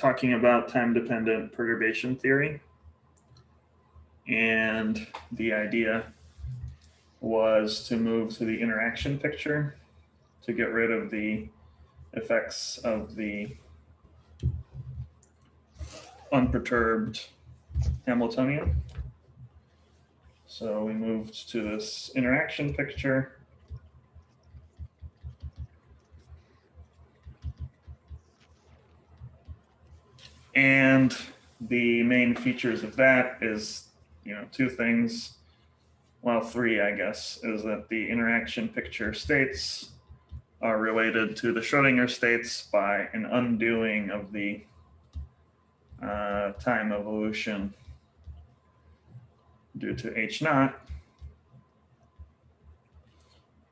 talking about time-dependent perturbation theory. And the idea was to move to the interaction picture to get rid of the effects of the unperturbed Hamiltonian. So we moved to this interaction picture. And the main features of that is, two things. Well, three, I guess, is that the interaction picture states are related to the Schrodinger states by an undoing of the time evolution due to H naught.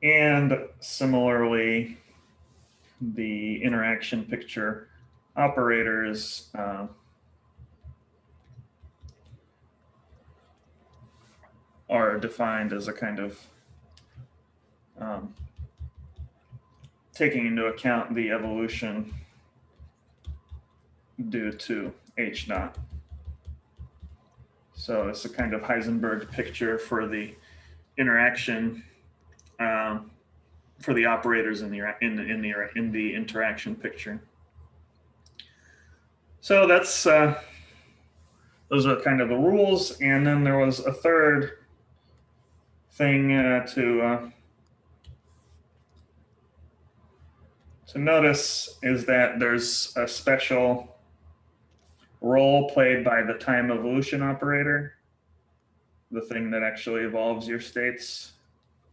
And similarly, the interaction picture operators are defined as a kind of taking into account the evolution due to H naught. So it's a kind of Heisenberg picture for the interaction, for the operators in the interaction picture. So that's those are kind of the rules, and then there was a third thing to notice is that there's a special role played by the time evolution operator, the thing that actually evolves your states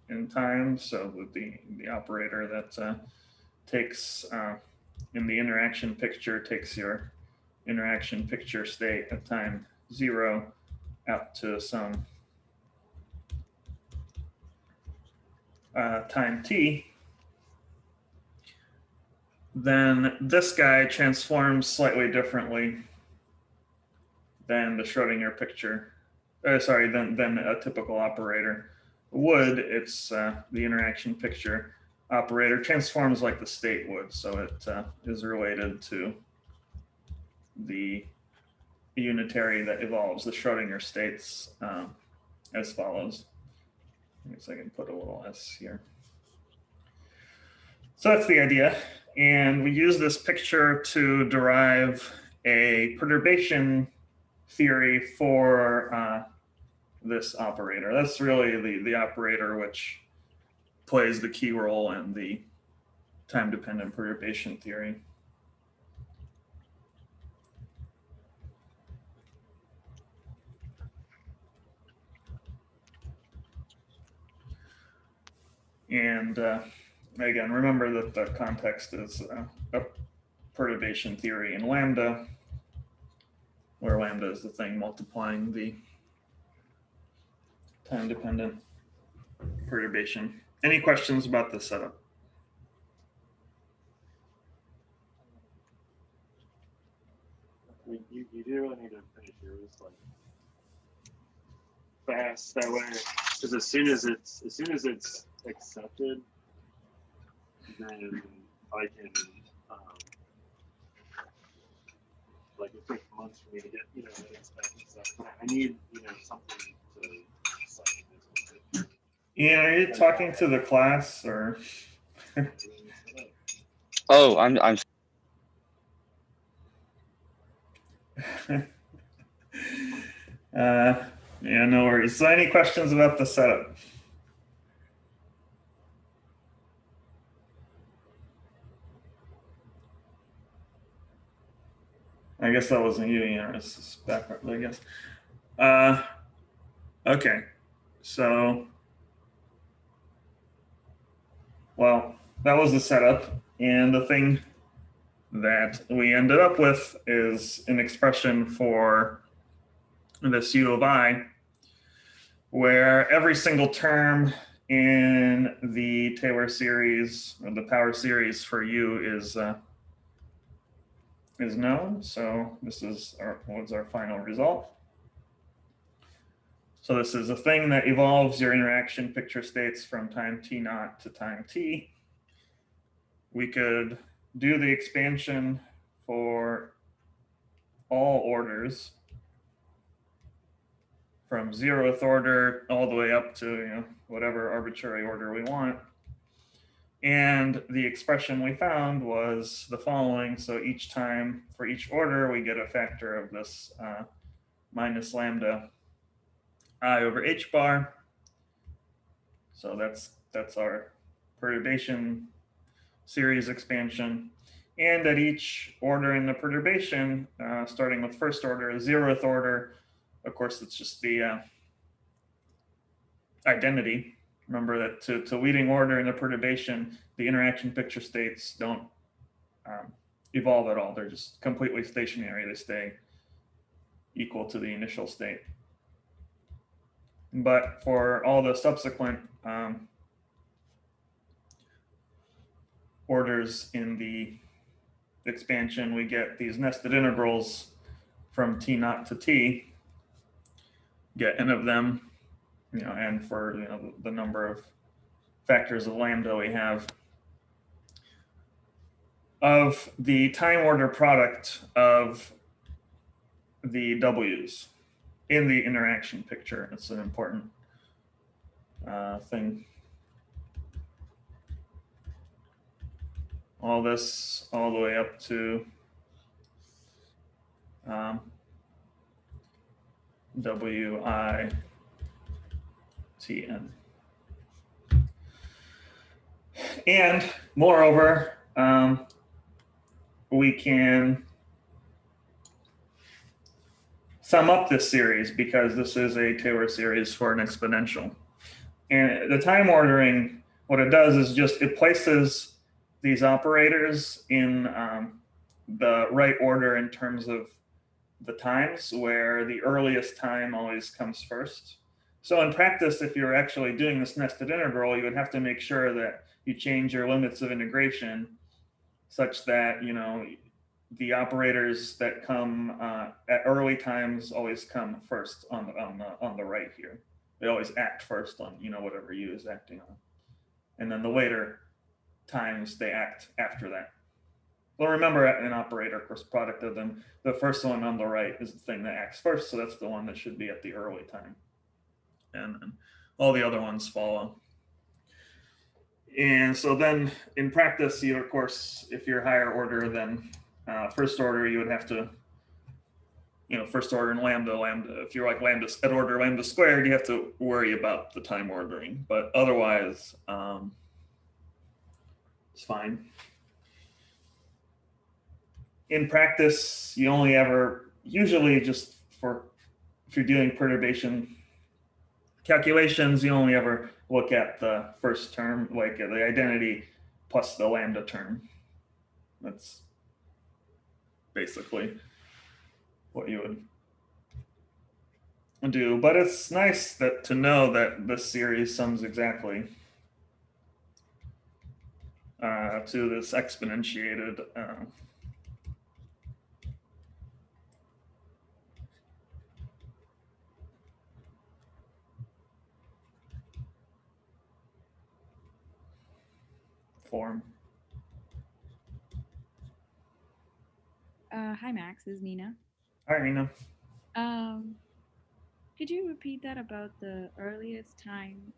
in time. So the operator that takes in the interaction picture takes your interaction picture state at time 0 out to some time t. Then this guy transforms slightly differently than the Schrodinger picture, than a typical operator would. It's the interaction picture operator transforms like the state would, so it is related to the unitary that evolves the Schrodinger states as follows. I guess I can put a little s here. So that's the idea. And we use this picture to derive a perturbation theory for this operator. That's really the operator which plays the key role in the time-dependent perturbation theory. And again, remember that the context is a perturbation theory in lambda, where lambda is the thing multiplying the time-dependent perturbation. Any questions about the setup? You do really need to finish yours like fast that way, because as soon as it's accepted, then I can like it takes months for me to get things back and stuff. But I need something to cite this with. Yeah, are you talking to the class or? Oh, I'm. Yeah, no worries. So any questions about the setup? I guess that wasn't you, it's backwards, I guess. Okay, so, well, that was the setup. And the thing that we ended up with is an expression for this U of I, where every single term in the Taylor series, or the power series for U is known. So this is what's our final result. So this is a thing that evolves your interaction picture states from time t naught to time t. We could do the expansion for all orders from 0th order all the way up to whatever arbitrary order we want. And the expression we found was the following. So each time for each order, we get a factor of this minus lambda I over h bar. So that's our perturbation series expansion. And at each order in the perturbation, starting with first order, 0th order, of course, it's just the identity. Remember that to leading order in the perturbation, the interaction picture states don't evolve at all. They're just completely stationary. They stay equal to the initial state. But for all the subsequent orders in the expansion, we get these nested integrals from t naught to t, get n of them, and for the number of factors of lambda we have, of the time order product of the w's in the interaction picture. It's an important thing. All this all the way up to wi tn. And moreover, we can sum up this series because this is a Taylor series for an exponential. And the time ordering, what it does is just it places these operators in the right order in terms of the times, where the earliest time always comes first. So in practice, if you're actually doing this nested integral, you would have to make sure that you change your limits of integration such that the operators that come at early times always come first on the right here. They always act first on whatever u is acting on, and then the later times they act after that. Well, remember, an operator, of course, product of them, the first one on the right is the thing that acts first, so that's the one that should be at the early time, and all the other ones follow. And so then in practice, of course, if you're higher order than first order, you would have to, first order and lambda. If you're like lambda at order lambda squared, you have to worry about the time ordering. But otherwise, it's fine. In practice, you only ever, usually just if you're doing perturbation calculations, you only ever look at the first term, like the identity plus the lambda term. That's basically what you would do. But it's nice to know that this series sums exactly to this exponentiated form. Hi, Max. This is Nina. Hi, Nina. Could you repeat that about the earliest time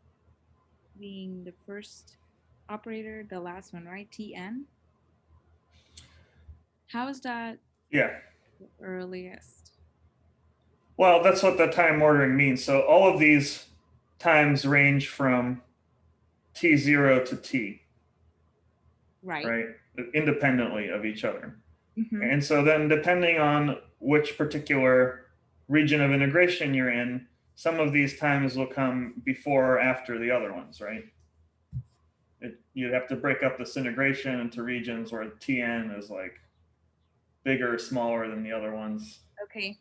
being the first operator, the last one, right? Tn? How is that Yeah. the earliest? Well, that's what the time ordering means. So all of these times range from t0 to t, right? Independently of each other. Mm-hmm. And so then depending on which particular region of integration you're in, some of these times will come before or after the other ones, right? You'd have to break up this integration into regions where Tn is like bigger or smaller than the other ones. Okay.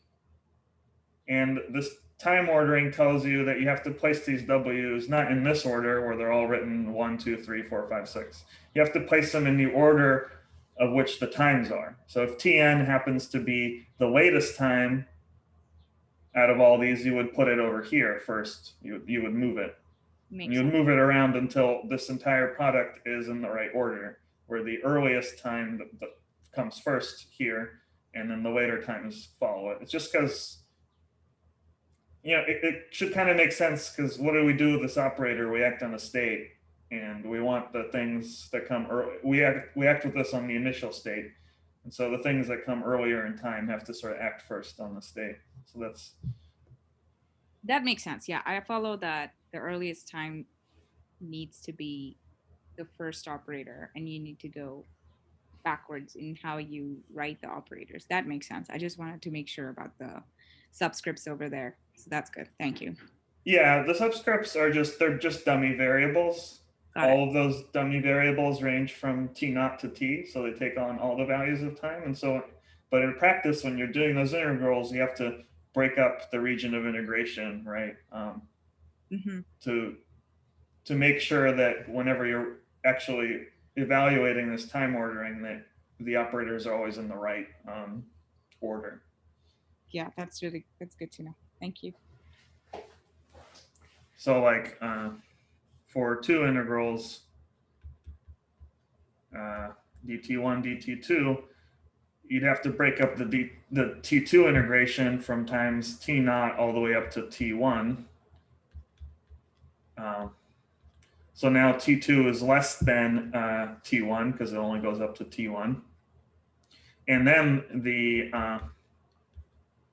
And this time ordering tells you that you have to place these W's not in this order where they're all written 1, 2, 3, 4, 5, 6. You have to place them in the order of which the times are. So if Tn happens to be the latest time out of all these, you would put it over here first. You would move it. You would move it around until this entire product is in the right order, where the earliest time that comes first here, and then the later times follow it. It's just because, it should kind of make sense, because what do we do with this operator? We act on a state, and we want the things that come early. We act with this on the initial state. And so the things that come earlier in time have to sort of act first on the state. So That makes sense. Yeah, I follow that the earliest time needs to be the first operator, and you need to go backwards in how you write the operators. That makes sense. I just wanted to make sure about the subscripts over there. So that's good. Thank you. yeah, the subscripts they're just dummy variables. Got it. All of those dummy variables range from t naught to t, so they take on all the values of time. And so, but in practice, when you're doing those integrals, you have to break up the region of integration, right? To make sure that whenever you're actually evaluating this time ordering, that the operators are always in the right order. Yeah, that's good to know. Thank you. So like for two integrals, dt1, dt2, you'd have to break up the t2 integration from times t naught all the way up to t1. So now t2 is less than t1 because it only goes up to t1. And then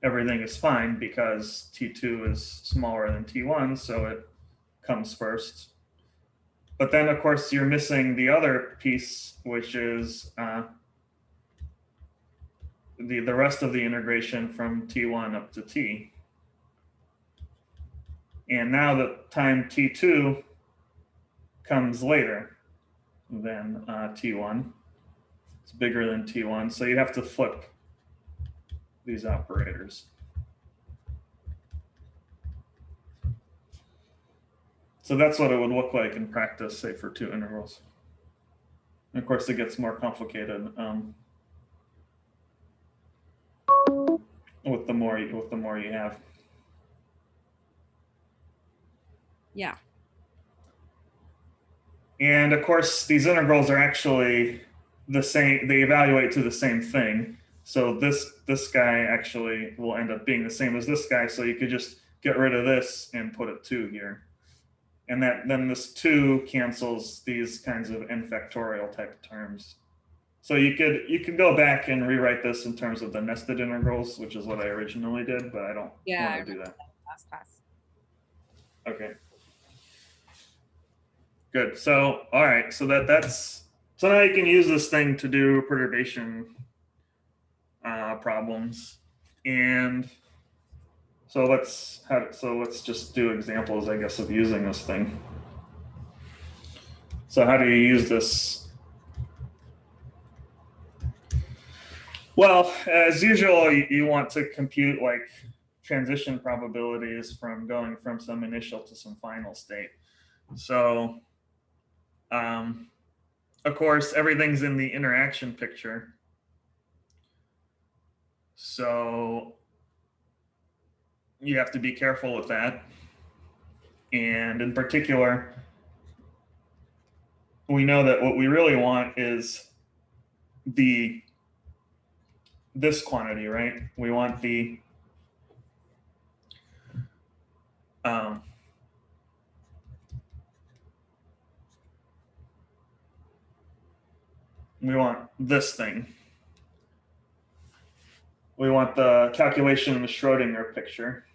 everything is fine because t2 is smaller than t1, so it comes first. But then, of course, you're missing the other piece, which is the rest of the integration from t1 up to t. And now the time t2 comes later than t1. It's bigger than t1, so you have to flip these operators. So that's what it would look like in practice, say for two integrals. And of course, it gets more complicated with the more you have. Yeah. And of course, these integrals are actually the same. They evaluate to the same thing. So this guy actually will end up being the same as this guy. So you could just get rid of this and put a 2 here. And then this 2 cancels these kinds of n factorial type terms. So you could go back and rewrite this in terms of the nested integrals, which is what I originally did, but I don't want to do that. Last class. Okay. Good. So all right. So so now you can use this thing to do perturbation problems, and so let's just do examples, I guess, of using this thing. So how do you use this? Well, as usual, you want to compute like transition probabilities from going from some initial to some final state. So, of course, everything's in the interaction picture. So you have to be careful with that. And in particular, we know that what we really want is this quantity, right? We want we want this thing. We want the calculation in the Schrodinger picture.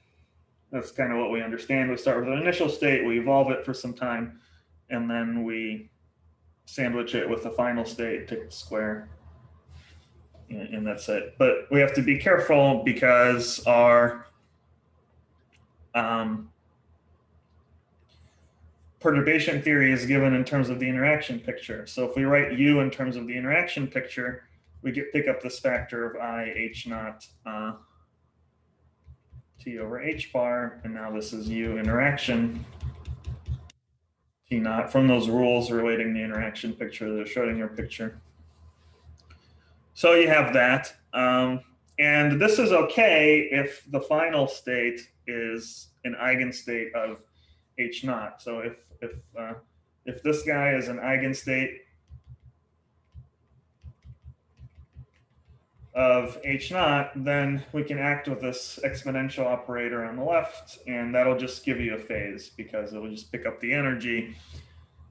That's kind of what we understand. We start with an initial state, we evolve it for some time, and then we sandwich it with the final state, take the square, and that's it. But we have to be careful because our perturbation theory is given in terms of the interaction picture. So if we write u in terms of the interaction picture, we pick up this factor of I h naught t over h bar, and now this is u interaction t naught from those rules relating the interaction picture to the Schrodinger picture. So you have that. And this is okay if the final state is an eigenstate of h naught. So if this guy is an eigenstate of h naught, then we can act with this exponential operator on the left, and that'll just give you a phase because it will just pick up the energy.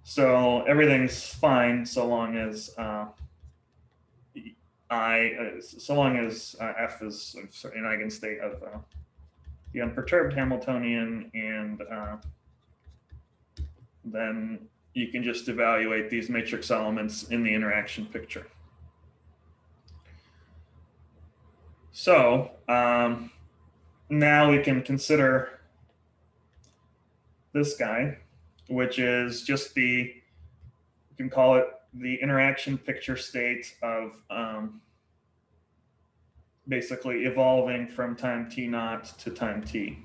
So everything's fine so long as f is an eigenstate of the unperturbed Hamiltonian, and then you can just evaluate these matrix elements in the interaction picture. So now we can consider this guy, which is just you can call it the interaction picture state of basically evolving from time t naught to time t.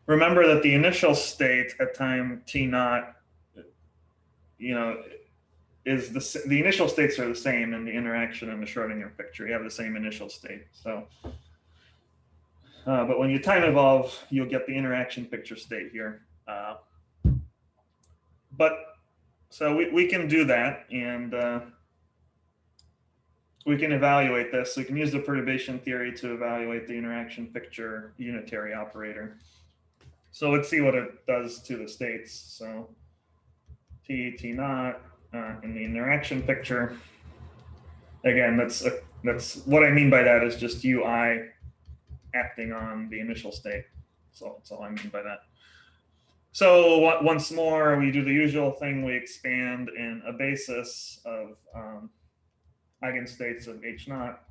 Remember that the initial state at time t naught, is the initial states are the same in the interaction and the Schrodinger picture. You have the same initial state. So, but when you time evolve, you'll get the interaction picture state here. So we can do that, and we can evaluate this. We can use the perturbation theory to evaluate the interaction picture unitary operator. So let's see what it does to the states. So t naught in the interaction picture. Again, that's what I mean by that is just ui acting on the initial state. So that's all I mean by that. So once more, we do the usual thing. We expand in a basis of eigenstates of h naught.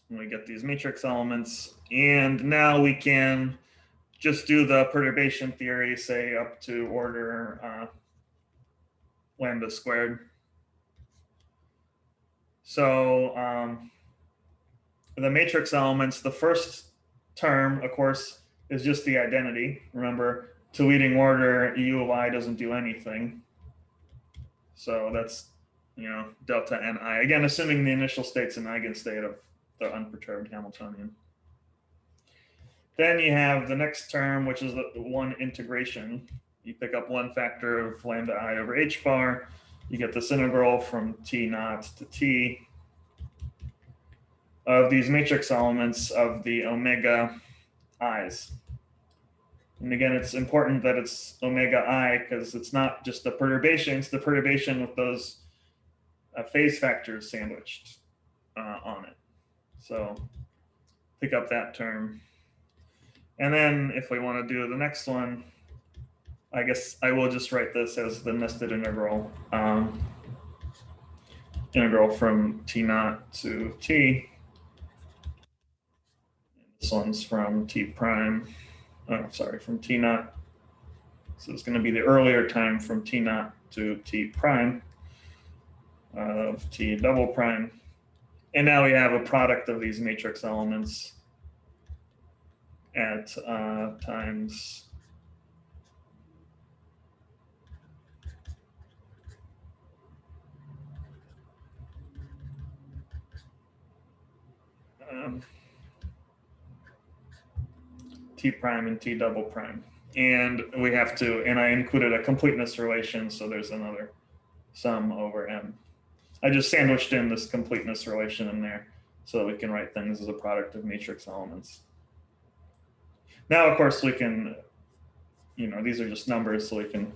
And we get these matrix elements. And now we can just do the perturbation theory, say up to order lambda squared. So the matrix elements, the first term, of course, is just the identity. Remember, to leading order, u of I doesn't do anything. So that's, delta ni. Again, assuming the initial state's an eigenstate of the unperturbed Hamiltonian. Then you have the next term, which is the one integration. You pick up one factor of lambda I over h bar. You get this integral from t naught to t of these matrix elements of the omega i's. And again, it's important that it's omega I because it's not just the perturbation, it's the perturbation with those phase factors sandwiched on it. So pick up that term. And then if we want to do the next one, I guess I will just write this as the nested integral, integral from t naught to t. This one's from t prime, from t naught. So it's going to be the earlier time from t naught to t prime of t double prime. And now we have a product of these matrix elements at times t prime and t double prime. And we have to, and I included a completeness relation, so there's another sum over m. I just sandwiched in this completeness relation in there so that we can write things as a product of matrix elements. Now, of course, we can, these are just numbers, so we can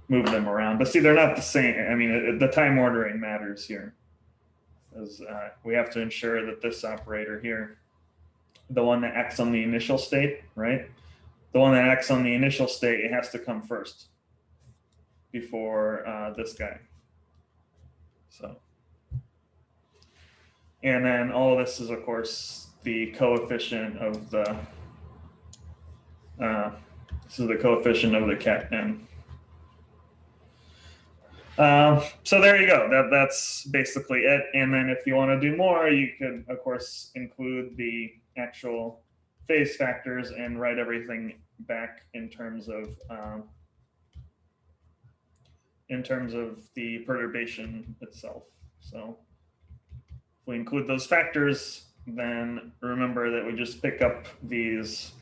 move them around. But see, they're not the same. I mean, the time ordering matters here, as we have to ensure that this operator here, the one that acts on the initial state, right? The one that acts on the initial state, it has to come first before this guy. So, and then all of this is, of course, the coefficient of the, this is the coefficient of the ket n. So there you go. That's basically it. And then if you want to do more, you could, of course, include the actual phase factors and write everything back in terms of the perturbation itself. So if we include those factors, then remember that we just pick up these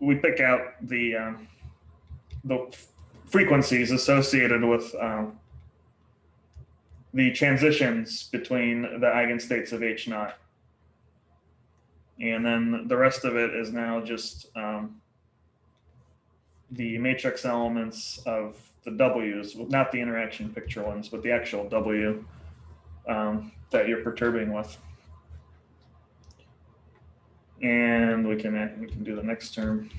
we pick out the frequencies associated with the transitions between the eigenstates of H naught. And then the rest of it is now just the matrix elements of the W's, not the interaction picture ones, but the actual W that you're perturbing with. And we can do the next term.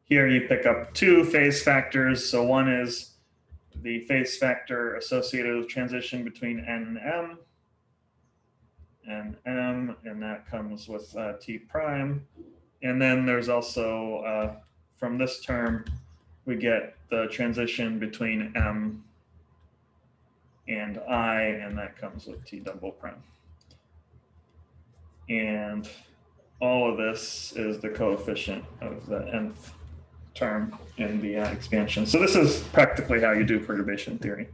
Here you pick up two phase factors. So one is the phase factor associated with transition between N and M, and that comes with T prime. And then there's also, from this term, we get the transition between M and I, and that comes with T double prime. And all of this is the coefficient of the nth term in the expansion. So this is practically how you do perturbation theory,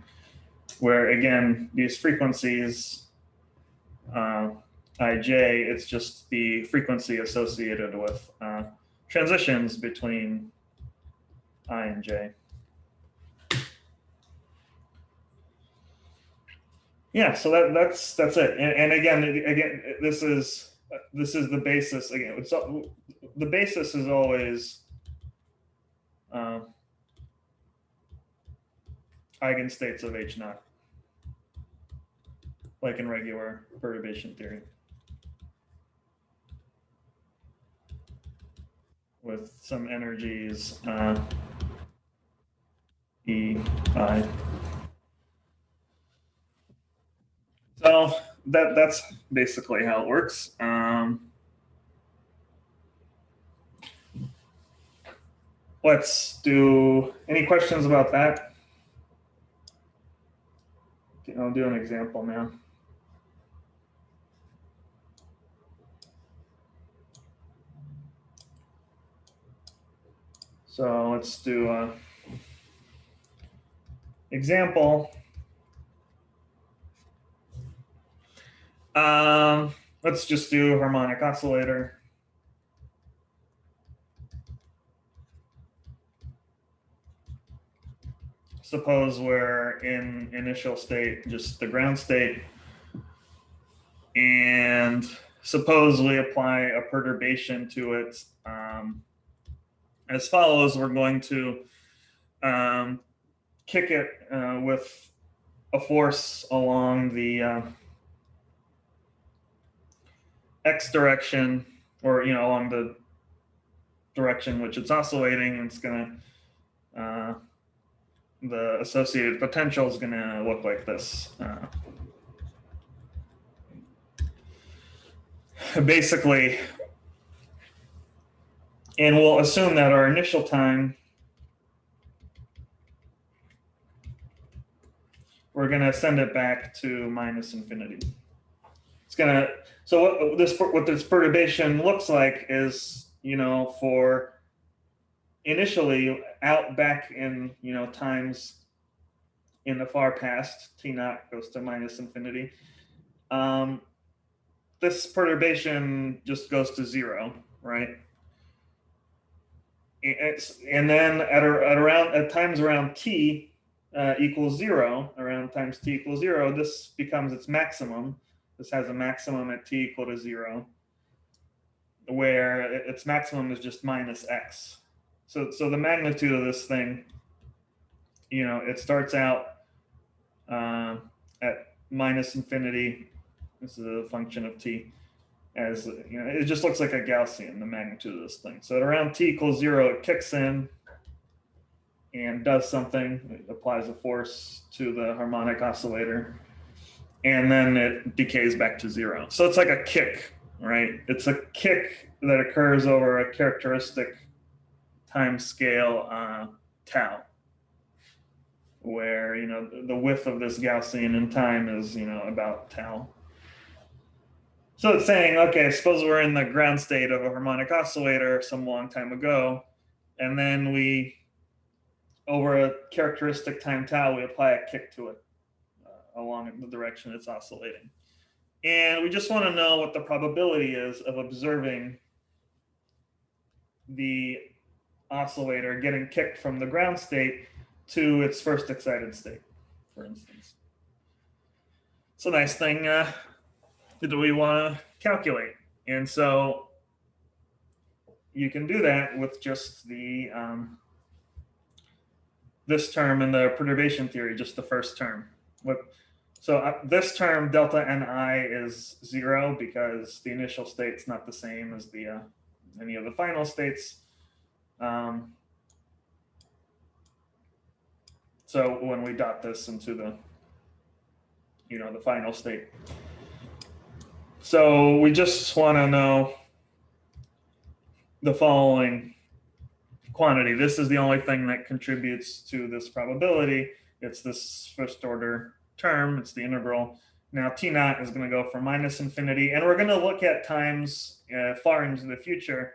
where again, these frequencies, ij, it's just the frequency associated with transitions between I and j. Yeah, so that's it. And again, this is the basis. Again, the basis is always eigenstates of H naught, like in regular perturbation theory, with some energies E, I. So that's basically how it works. Let's do any questions about that. I'll do an example now. So let's do an example. Let's just do harmonic oscillator. Suppose we're in initial state, just the ground state, and suppose we apply a perturbation to it as follows. We're going to kick it with a force along the x direction, or along the direction which it's oscillating. It's going to the associated potential is going to look like this. Basically, and we'll assume that our initial time, we're going to send it back to minus infinity. It's going to, so what this perturbation looks like is, for initially out back in, times in the far past, T naught goes to minus infinity. This perturbation just goes to 0, right? And then at times around T equals 0, around times T equals 0, this becomes its maximum. This has a maximum at T equal to 0, where its maximum is just minus x. So the magnitude of this thing, it starts out at minus infinity. This is a function of T. As it just looks like a Gaussian, the magnitude of this thing. So at around T equals 0, it kicks in and does something. It applies a force to the harmonic oscillator, and then it decays back to 0. So it's like a kick, right? It's a kick that occurs over a characteristic time scale tau, where the width of this Gaussian in time is about tau. So it's saying, okay, suppose we're in the ground state of a harmonic oscillator some long time ago, And then we, over a characteristic time tau, we apply a kick to it along the direction it's oscillating. And we just want to know what the probability is of observing the oscillator getting kicked from the ground state to its first excited state, for instance. It's a nice thing that we want to calculate. And so you can do that with just the this term in the perturbation theory, just the first term. So this term delta ni is 0 because the initial state's not the same as the any of the final states. So when we dot this into the the final state. So we just want to know the following quantity. This is the only thing that contributes to this probability. It's this first order term. It's the integral. Now T naught is going to go from minus infinity, and we're going to look at times far into the future.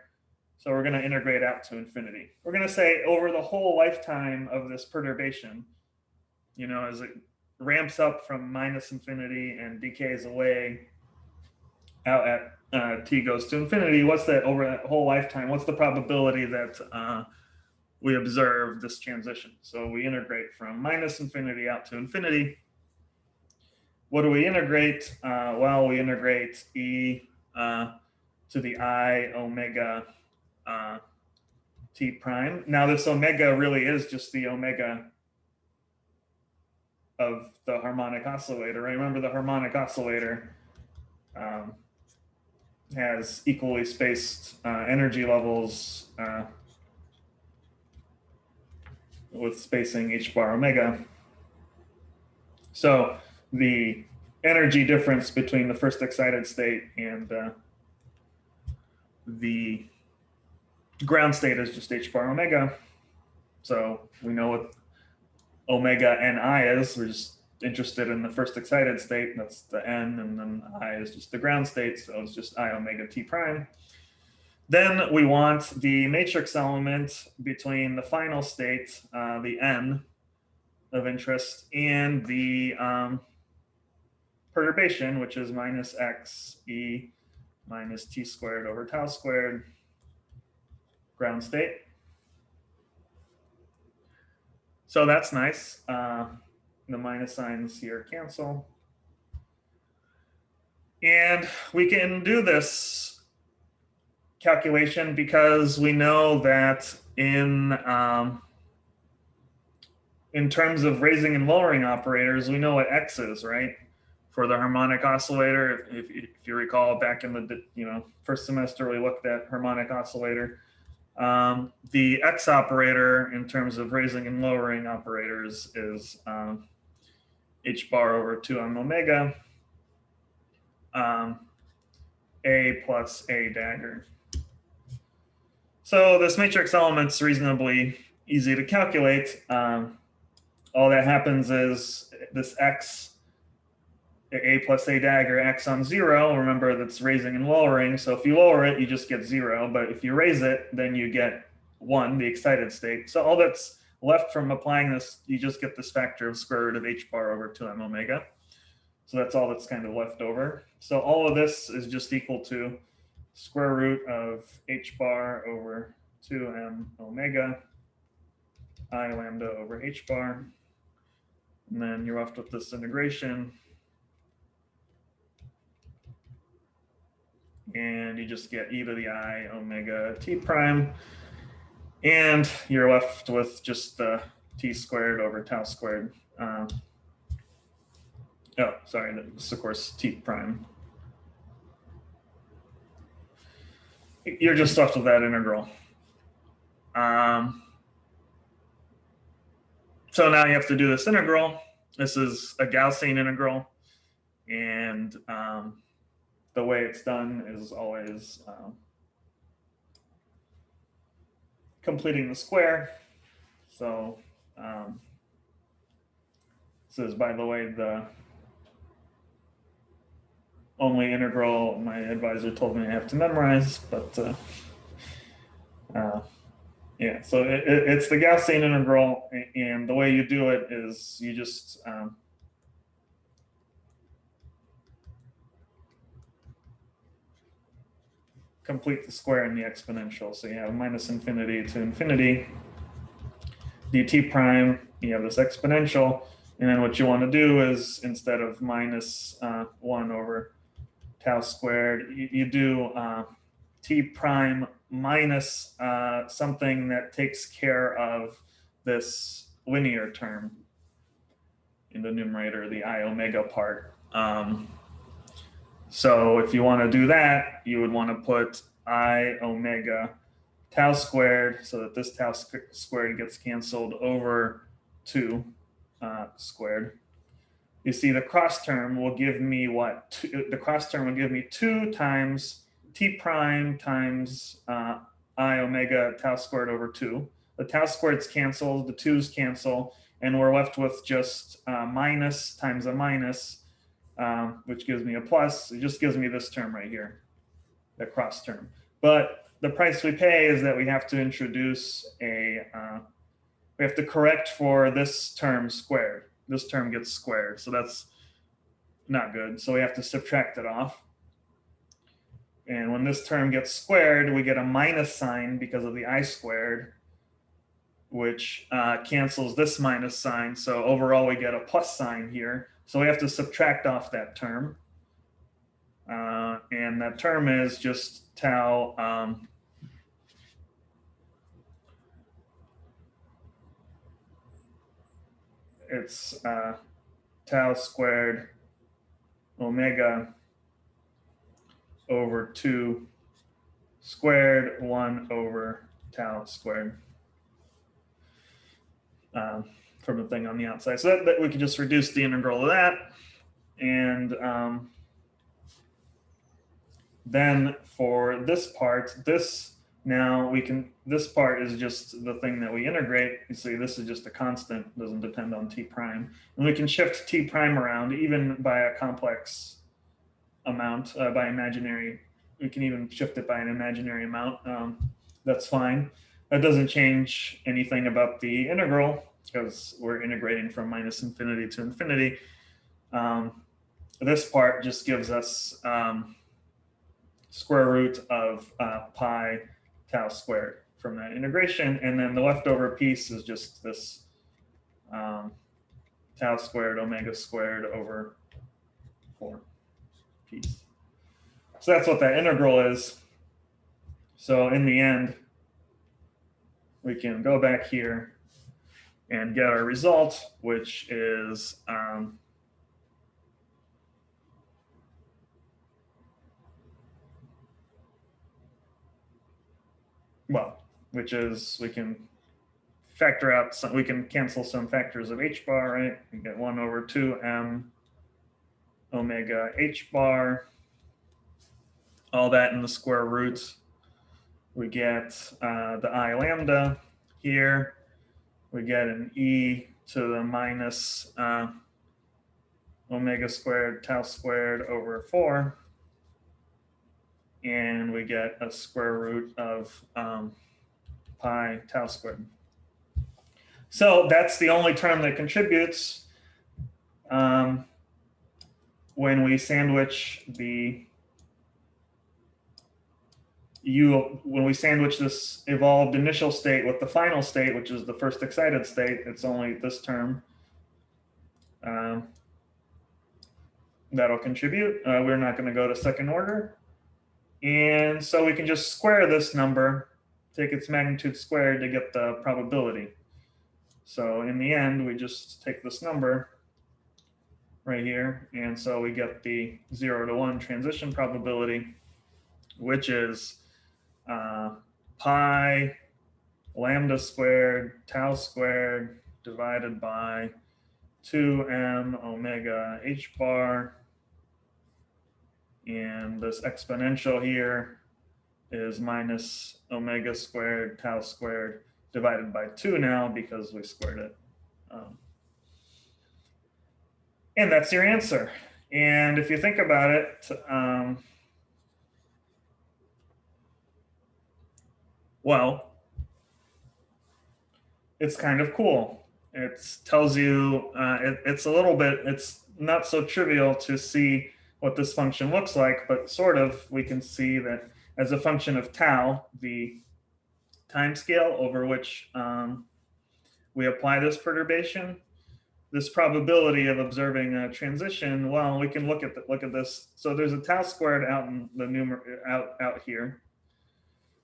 So we're going to integrate out to infinity. We're going to say over the whole lifetime of this perturbation, as it ramps up from minus infinity and decays away out at t goes to infinity, what's that over that whole lifetime? What's the probability that we observe this transition? So we integrate from minus infinity out to infinity. What do we integrate? Well, we integrate e to the I omega t prime. Now this omega really is just the omega of the harmonic oscillator, right? Remember the harmonic oscillator has equally spaced energy levels with spacing h bar omega. So the energy difference between the first excited state and the ground state is just h bar omega. So we know what omega ni is. We're just interested in the first excited state. That's the n, and then I is just the ground state. So it's just I omega t prime. Then we want the matrix element between the final state, the n of interest, and the perturbation, which is minus x e minus t squared over tau squared, ground state. So that's nice. The minus signs here cancel. And we can do this calculation because we know that in terms of raising and lowering operators, we know what x is, right? For the harmonic oscillator, if you recall back in the first semester we looked at harmonic oscillator. The x operator in terms of raising and lowering operators is h bar over 2m omega a plus a dagger. So this matrix element's reasonably easy to calculate. All that happens is this x, a plus a dagger, x on 0, remember that's raising and lowering. So if you lower it, you just get 0. But if you raise it, then you get 1, the excited state. So all that's left from applying this, you just get this factor of square root of h bar over 2m omega. So that's all that's kind of left over. So all of this is just equal to square root of h bar over 2m omega I lambda over h bar. And then you're left with this integration. And you just get e to the I omega t prime. And you're left with just t squared over tau squared. Oh, sorry, that's of course t prime. You're just left with that integral. So now you have to do this integral. This is a Gaussian integral. And the way it's done is always completing the square. So this is, by the way, the only integral my advisor told me I have to memorize, but Yeah, so it's the Gaussian integral, and the way you do it is you just complete the square in the exponential. So you have minus infinity to infinity dt prime, you have this exponential, and then what you want to do is instead of minus 1 over tau squared, you do t prime minus something that takes care of this linear term in the numerator, the I omega part. So if you want to do that, you would want to put I omega tau squared so that this tau squared gets canceled over 2 squared. You see the cross term will give me what? The cross term will give me 2 times t prime times I omega tau squared over 2. The tau squareds cancel, the 2's cancel, and we're left with just minus times a minus, which gives me a plus. It just gives me this term right here, the cross term. But the price we pay is that we have to introduce we have to correct for this term squared. This term gets squared, so that's not good. So we have to subtract it off. And when this term gets squared, we get a minus sign because of the I squared, which cancels this minus sign. So overall, we get a plus sign here. So we have to subtract off that term. And that term is just tau it's tau squared omega over 2 squared 1 over tau squared from the thing on the outside. So that we can just reduce the integral of that. And then for this part, this part is just the thing that we integrate. You see, this is just a constant, doesn't depend on t prime. And we can shift t prime around even by a complex amount, by imaginary. We can even shift it by an imaginary amount. That's fine. That doesn't change anything about the integral because we're integrating from minus infinity to infinity. This part just gives us square root of pi tau squared from that integration. And then the leftover piece is just this tau squared omega squared over 4 piece. So that's what that integral is. So in the end, we can go back here and get our result, which is which is we can factor out some, we can cancel some factors of h bar, right? We get 1 over 2m omega h bar, all that in the square root. We get the I lambda here. We get an e to the minus omega squared tau squared over 4. And we get a square root of pi tau squared. So that's the only term that contributes when we sandwich the when we sandwich this evolved initial state with the final state, which is the first excited state. It's only this term that'll contribute. We're not going to go to second order. And so we can just square this number, take its magnitude squared to get the probability. So in the end, we just take this number right here. And so we get the 0 to 1 transition probability, which is pi lambda squared tau squared divided by 2m omega h bar. And this exponential here is minus omega squared tau squared divided by 2 now because we squared it. And that's your answer. And if you think about it, well, it's kind of cool. It tells you, it's a little bit, it's not so trivial to see what this function looks like, but sort of we can see that as a function of tau, the time scale over which we apply this perturbation, this probability of observing a transition, well, we can look at this. So there's a tau squared out in the out here.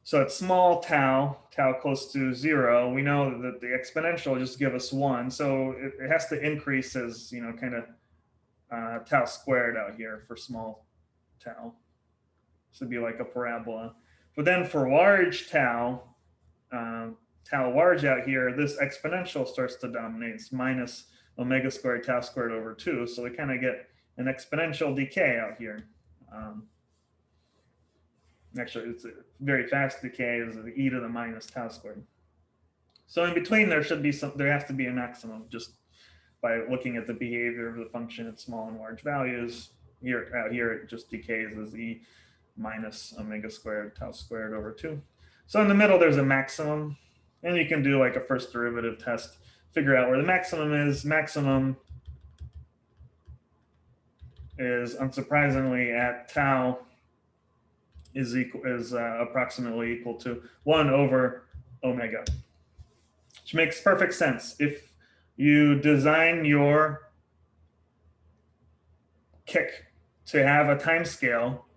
So at small tau, tau close to 0, we know that the exponential will just give us 1. So it has to increase as, kind of tau squared out here for small tau. This would be like a parabola. But then for large tau, tau large out here, this exponential starts to dominate. It's minus omega squared tau squared over 2. So we kind of get an exponential decay out here. Actually, it's a very fast decay is the e to the minus tau squared. So in between there has to be a maximum just by looking at the behavior of the function at small and large values. Out here it just decays as e minus omega squared tau squared over 2. So in the middle there's a maximum, and you can do like a first derivative test, figure out where the maximum is. Maximum is unsurprisingly at tau is approximately equal to 1 over omega, which makes perfect sense. If you design your kick to have a time scale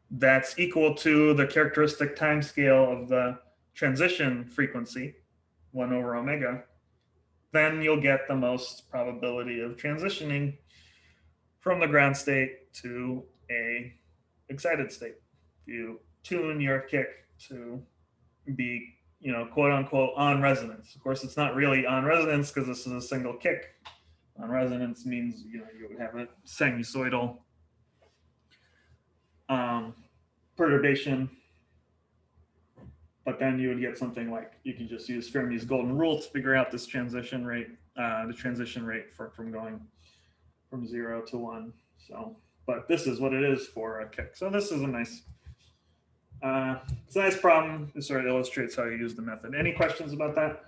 that's equal to the characteristic time scale of the transition frequency, 1 over omega, then you'll get the most probability of transitioning from the ground state to a excited state. You tune your kick to be, quote unquote, on resonance. Of course, it's not really on resonance because this is a single kick. On resonance means, you would have a sinusoidal perturbation, but then you would get something like, you can just use Fermi's golden rule to figure out this transition rate, the transition rate from going from 0 to 1. So, but this is what it is for a kick. So this is a nice, it's a nice problem. It sort of illustrates how you use the method. Any questions about that?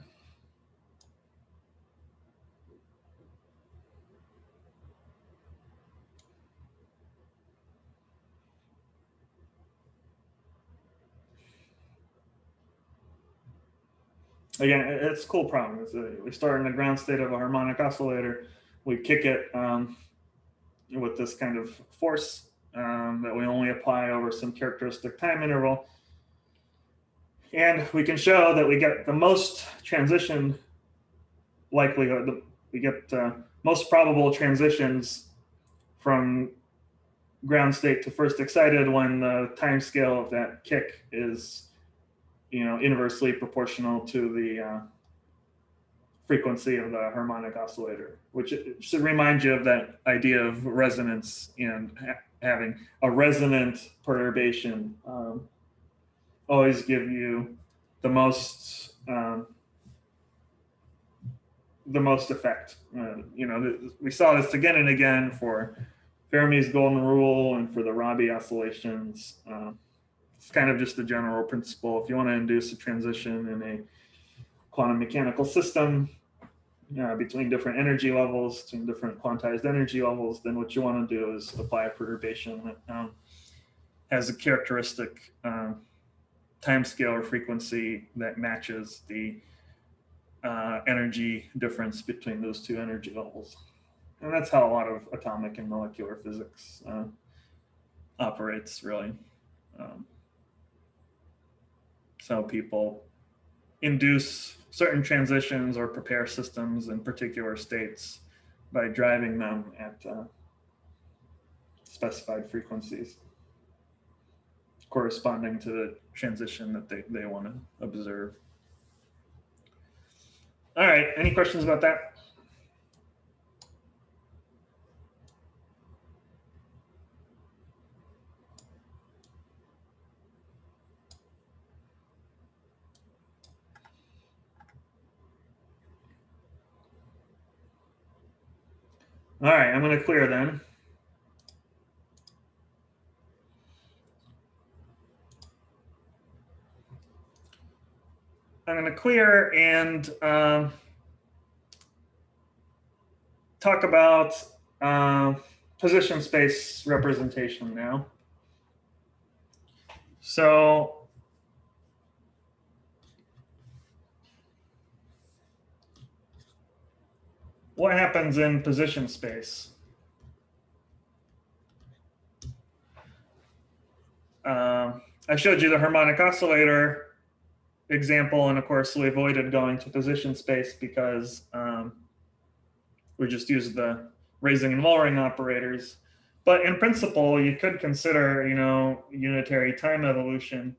Again, it's a cool problem. We start in the ground state of a harmonic oscillator. We kick it with this kind of force that we only apply over some characteristic time interval. And we can show that we get the most transition likelihood, we get most probable transitions from ground state to first excited when the time scale of that kick is, inversely proportional to the frequency of the harmonic oscillator, which should remind you of that idea of resonance and having a resonant perturbation always give you the most effect. We saw this again and again for Fermi's golden rule and for the Rabi oscillations. It's kind of just a general principle. If you want to induce a transition in a quantum mechanical system between different energy levels, between different quantized energy levels, then what you want to do is apply a perturbation that has a characteristic time scale or frequency that matches the energy difference between those two energy levels. And that's how a lot of atomic and molecular physics operates, really. So people induce certain transitions or prepare systems in particular states by driving them at specified frequencies corresponding to the transition that they want to observe. All right, any questions about that? All right, I'm going to clear then. I'm going to clear and talk about position space representation now. So what happens in position space? I showed you the harmonic oscillator example, and of course we avoided going to position space because we just used the raising and lowering operators. But in principle, you could consider, unitary time evolution.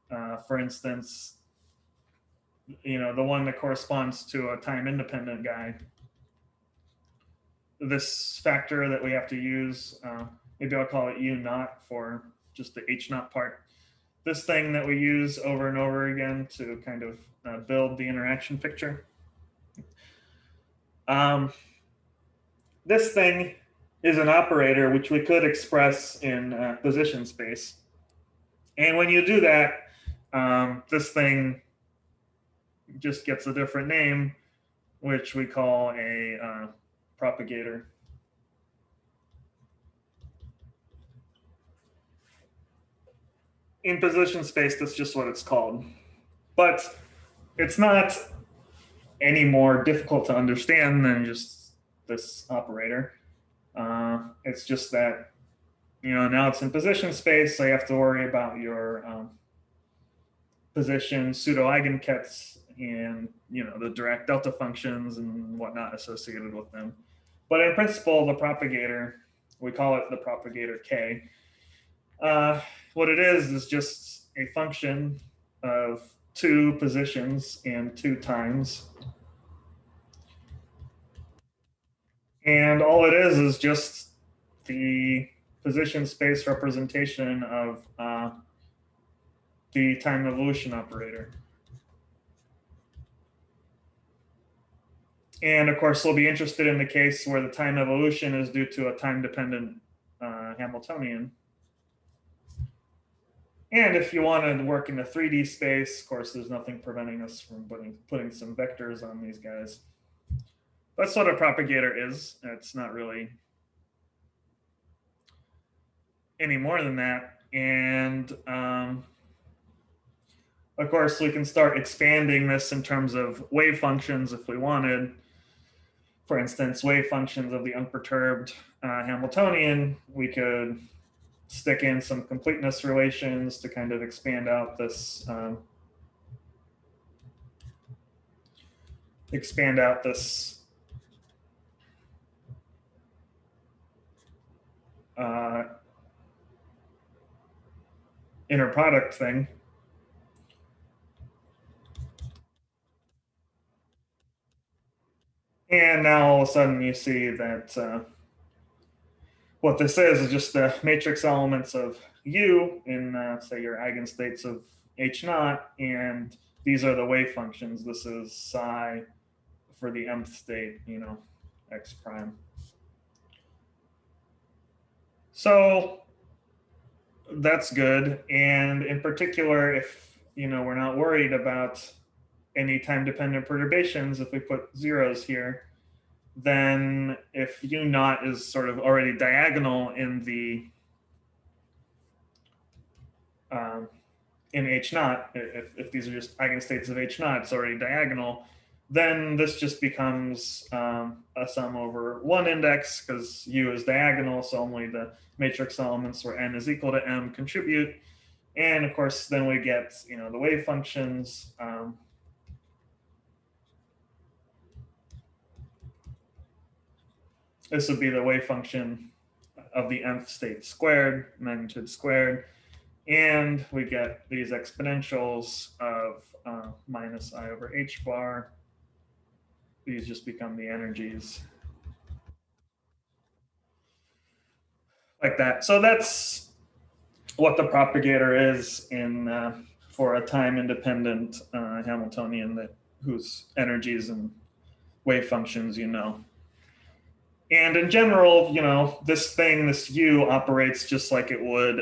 For instance, the one that corresponds to a time independent guy. This factor that we have to use, maybe I'll call it U naught for just the H naught part. This thing that we use over and over again to kind of build the interaction picture. This thing is an operator which we could express in position space. And when you do that, this thing just gets a different name, which we call a propagator. In position space, that's just what it's called. But it's not any more difficult to understand than just this operator. It's just that, now it's in position space, so you have to worry about your position pseudo eigenkets and, the Dirac delta functions and whatnot associated with them. But in principle, the propagator, we call it the propagator K. What it is just a function of two positions and two times. And all it is just the position space representation of the time evolution operator. And of course, we'll be interested in the case where the time evolution is due to a time-dependent Hamiltonian. And if you want to work in a 3D space, of course, there's nothing preventing us from putting some vectors on these guys. That's what a propagator is. It's not really any more than that. And of course, we can start expanding this in terms of wave functions if we wanted. For instance, wave functions of the unperturbed Hamiltonian, we could stick in some completeness relations to kind of expand out this inner product thing. And now all of a sudden you see that what this is just the matrix elements of U in, say, your eigenstates of H naught, and these are the wave functions. This is psi for the mth state, x prime. So that's good. And in particular, if, we're not worried about any time-dependent perturbations, if we put zeros here, then if U naught is sort of already diagonal in the in H naught, if these are just eigenstates of H naught, it's already diagonal, then this just becomes a sum over one index because U is diagonal, so only the matrix elements where n is equal to m contribute. And of course, then we get, the wave functions. This would be the wave function of the nth state squared, magnitude squared. And we get these exponentials of minus I over h bar. These just become the energies. Like that. So that's what the propagator is in for a time-independent Hamiltonian whose energies and wave functions And in general, this U operates just like it would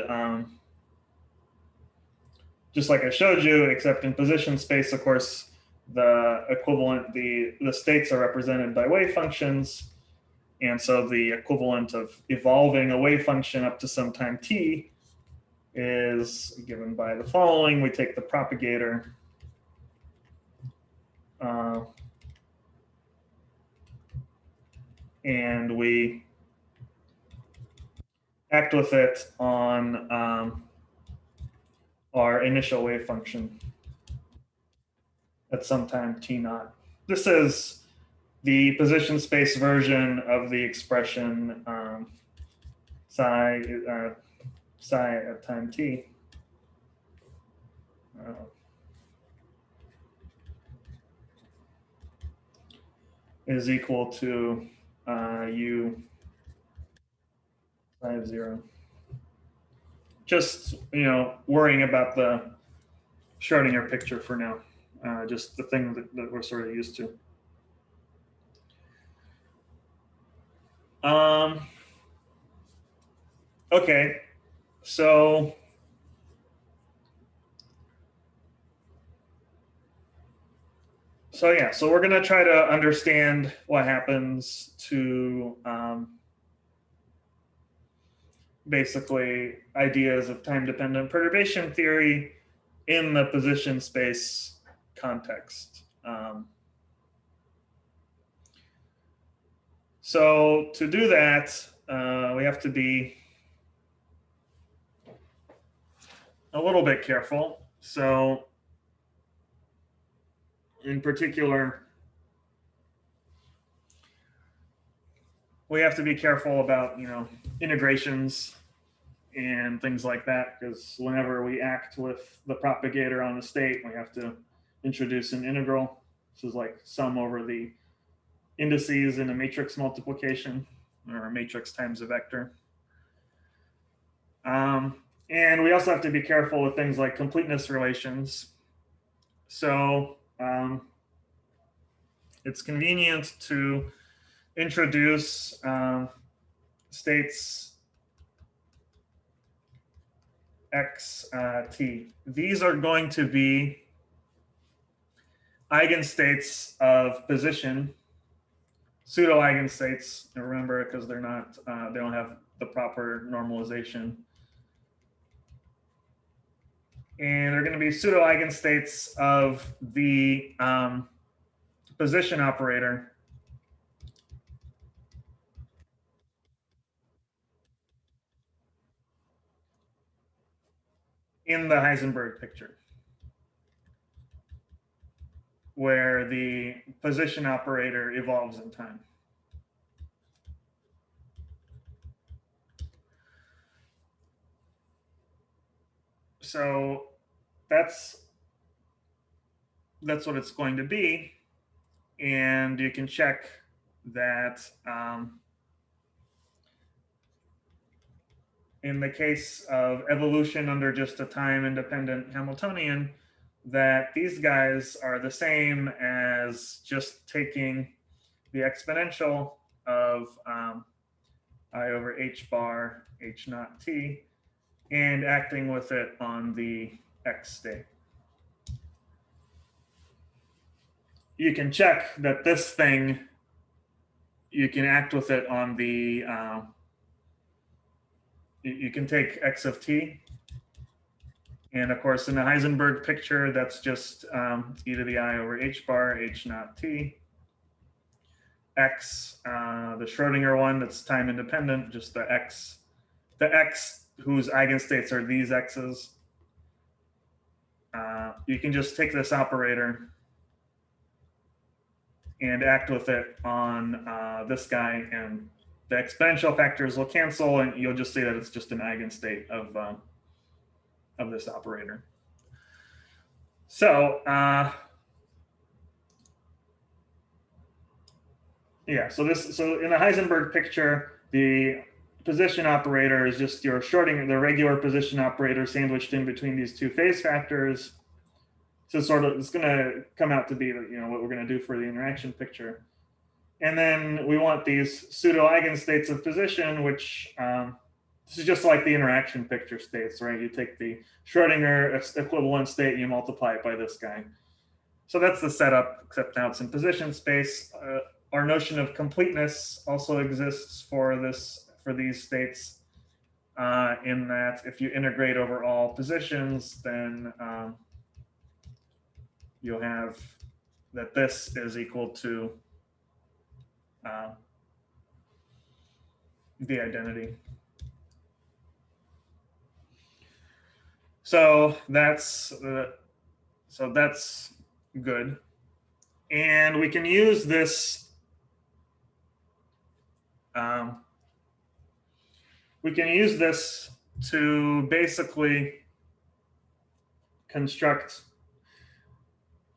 just like I showed you, except in position space, of course, the equivalent, the states are represented by wave functions. And so the equivalent of evolving a wave function up to some time t is given by the following. We take the propagator and we act with it on our initial wave function at some time t naught. This is the position space version of the expression psi at time t. Is equal to u psi of 0. Just, worrying about the Schrodinger picture for now. Just the thing that we're sort of used to. Okay, so yeah, so we're going to try to understand what happens to basically ideas of time-dependent perturbation theory in the position space context. So to do that, we have to be a little bit careful. So in particular, we have to be careful about, integrations and things like that, because whenever we act with the propagator on the state, we have to introduce an integral. This is like sum over the indices in a matrix multiplication, or a matrix times a vector. And we also have to be careful with things like completeness relations. So it's convenient to introduce states x t. These are going to be eigenstates of position, pseudo eigenstates. Remember, because they're not, they don't have the proper normalization. And they're going to be pseudo eigenstates of the position operator in the Heisenberg picture, where the position operator evolves in time. So that's what it's going to be. And you can check that in the case of evolution under just a time-independent Hamiltonian, that these guys are the same as just taking the exponential of I over h bar h naught t and acting with it on the x state. You can check that this thing, you can act with it on the, you can take x of t. And of course, in the Heisenberg picture, that's just e to the I over h bar, h naught t. X, the Schrodinger one, that's time independent, just the x whose eigenstates are these x's. You can just take this operator and act with it on this guy, and the exponential factors will cancel, and you'll just see that it's just an eigenstate of this operator. So yeah, so in the Heisenberg picture, the position operator is just your Schrodinger, the regular position operator sandwiched in between these two phase factors. So sort of, it's going to come out to be, what we're going to do for the interaction picture. And then we want these pseudo eigenstates of position, which This is just like the interaction picture states, right? You take the Schrodinger equivalent state and you multiply it by this guy. So that's the setup, except now it's in position space. Our notion of completeness also exists for these states, in that if you integrate over all positions, then you'll have that this is equal to the identity. So that's good, and we can use this. We can use this to basically construct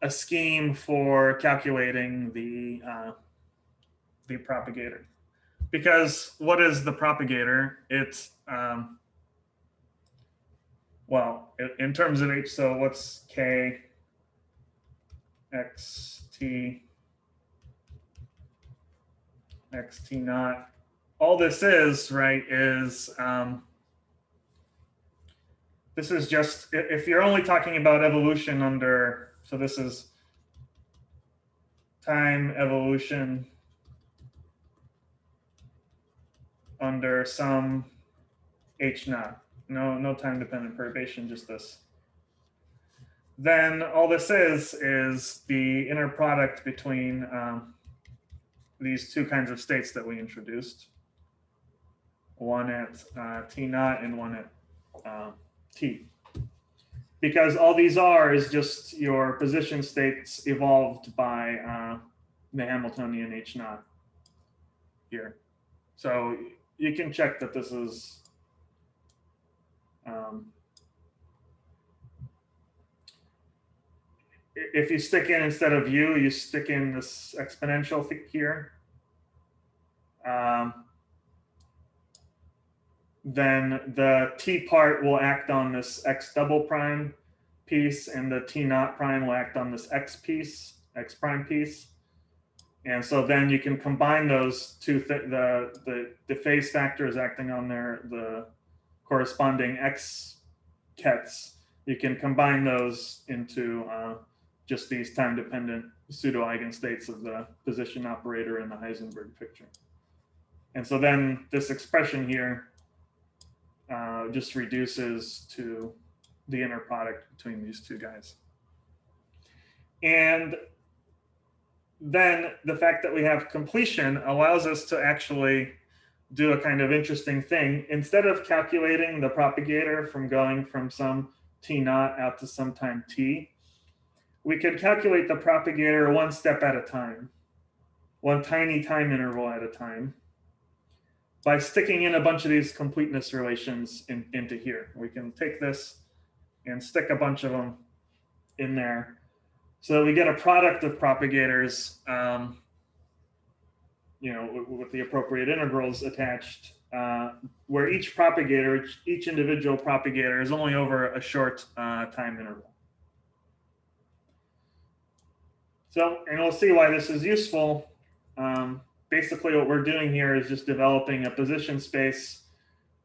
a scheme for calculating the propagator. Because what is the propagator? It's well, in terms of h. So what's k, x, t, x, t naught? All this is, right, is this is just, if you're only talking about evolution under, so this is time evolution under some h naught, no time dependent perturbation, just this. Then all this is the inner product between these two kinds of states that we introduced, one at t naught and one at t. Because all these are is just your position states evolved by the Hamiltonian h naught here. So you can check that this is if you stick in, instead of u, you stick in this exponential here. Then the t part will act on this x double prime piece, and the t naught prime will act on this x piece, x prime piece. And so then you can combine those two, the phase factor is acting on the corresponding x kets. You can combine those into just these time-dependent pseudo eigenstates of the position operator in the Heisenberg picture. And so then this expression here just reduces to the inner product between these two guys. And then the fact that we have completion allows us to actually do a kind of interesting thing. Instead of calculating the propagator from going from some t naught out to some time t, we could calculate the propagator one step at a time, one tiny time interval at a time, by sticking in a bunch of these completeness relations into here. We can take this and stick a bunch of them in there so that we get a product of propagators, with the appropriate integrals attached, where each propagator, each individual propagator is only over a short time interval. So, and we'll see why this is useful. Basically, what we're doing here is just developing a position space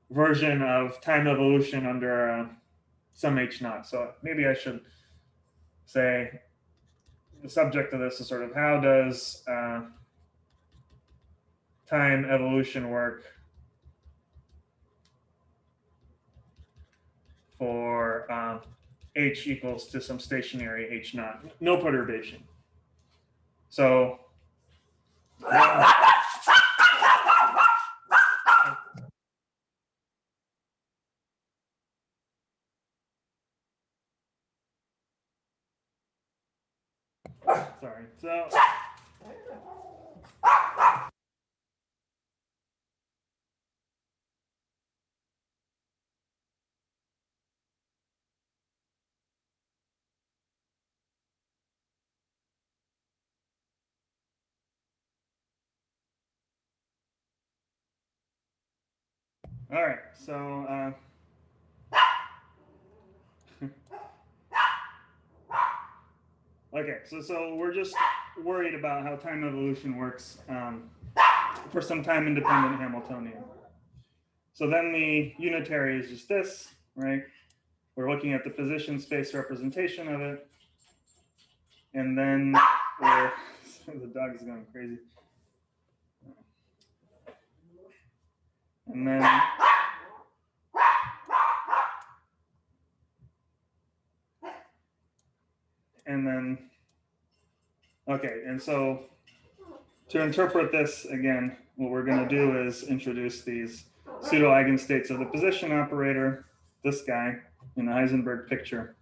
version of time evolution under some h naught. So maybe I should say the subject of this is sort of how does time evolution work for h equals to some stationary h naught, no perturbation. So sorry. So all right. So okay. So we're just worried about how time evolution works for some time independent Hamiltonian. So then the unitary is just this, right? We're looking at the position space representation of it. And then we're, the dog is going crazy. And then, okay, and so to interpret this again, what we're going to do is introduce these pseudo eigenstates of the position operator, this guy in the Heisenberg picture.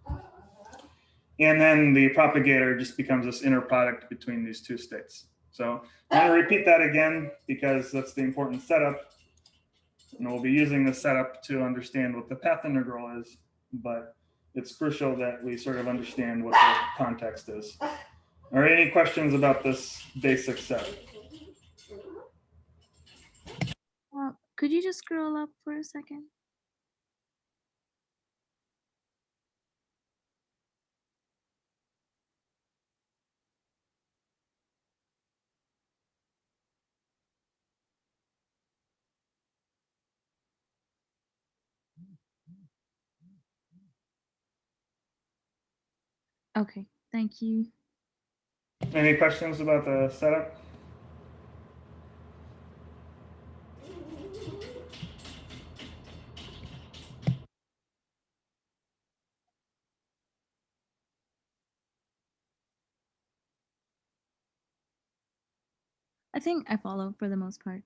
And then the propagator just becomes this inner product between these two states. So I'm going to repeat that again because that's the important setup. And we'll be using the setup to understand what the path integral is, but it's crucial that we sort of understand what the context is. All right, any questions about this basic setup? Could you just scroll up for a second? Okay, thank you. Any questions about the setup? I think I follow for the most part.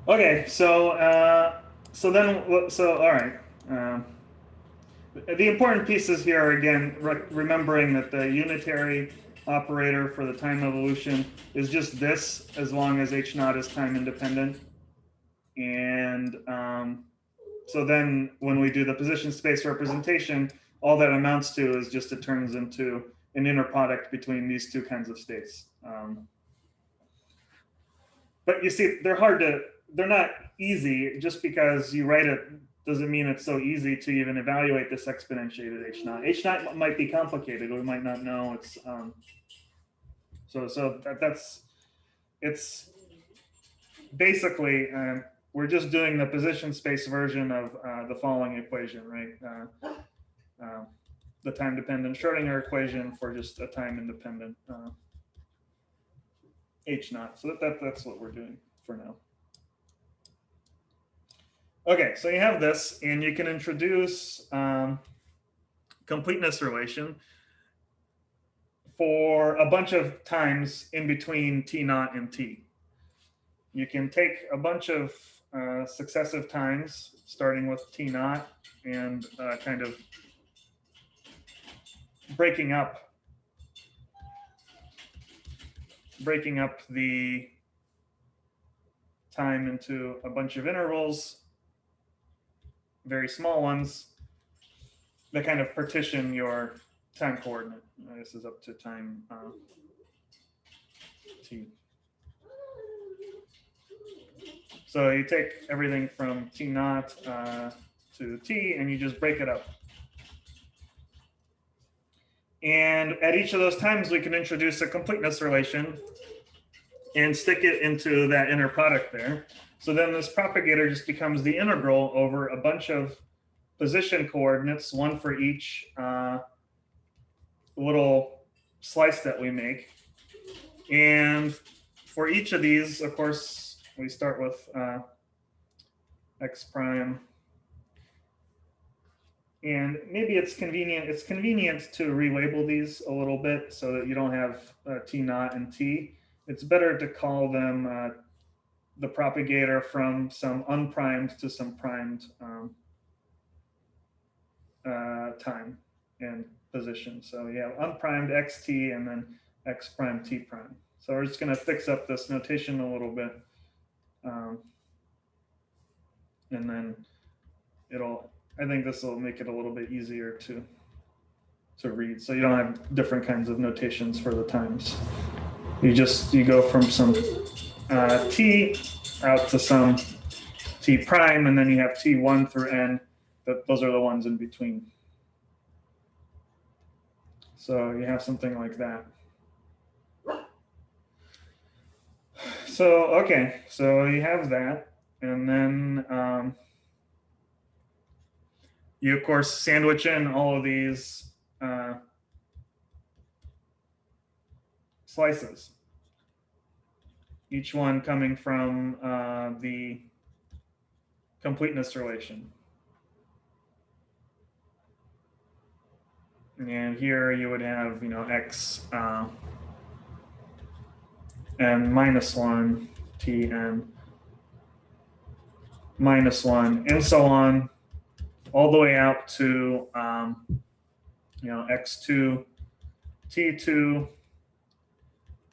Okay, so all right. The important pieces here are, again, remembering that the unitary operator for the time evolution is just this, as long as h naught is time independent. And so then when we do the position space representation, all that amounts to is just it turns into an inner product between these two kinds of states. But you see, they're not easy. Just because you write it doesn't mean it's so easy to even evaluate this exponentiated h naught. H naught might be complicated. We might not know it's, it's basically, we're just doing the position space version of the following equation, right? The time dependent Schrodinger equation for just a time independent h naught. So that's what we're doing for now. Okay, so you have this, and you can introduce completeness relation for a bunch of times in between t naught and t. You can take a bunch of successive times, starting with t naught, and kind of breaking up the time into a bunch of intervals, very small ones, that kind of partition your time coordinate. This is up to time t. So you take everything from t naught to t, and you just break it up. And at each of those times, we can introduce a completeness relation and stick it into that inner product there. So then this propagator just becomes the integral over a bunch of position coordinates, one for each little slice that we make. And for each of these, of course, we start with x prime. And maybe it's convenient to relabel these a little bit so that you don't have t naught and t. It's better to call them the propagator from some unprimed to some primed time and position. So you have unprimed xt and then x prime t prime. So we're just going to fix up this notation a little bit. And then I think this will make it a little bit easier to read. So you don't have different kinds of notations for the times. You go from some t out to some t prime, and then you have t1 through n. Those are the ones in between. So you have something like that. So, okay, so you have that. And then you, of course, sandwich in all of these slices, each one coming from the completeness relation. And here you would have, x n minus 1, t n minus 1, and so on, all the way out to, x2, t2,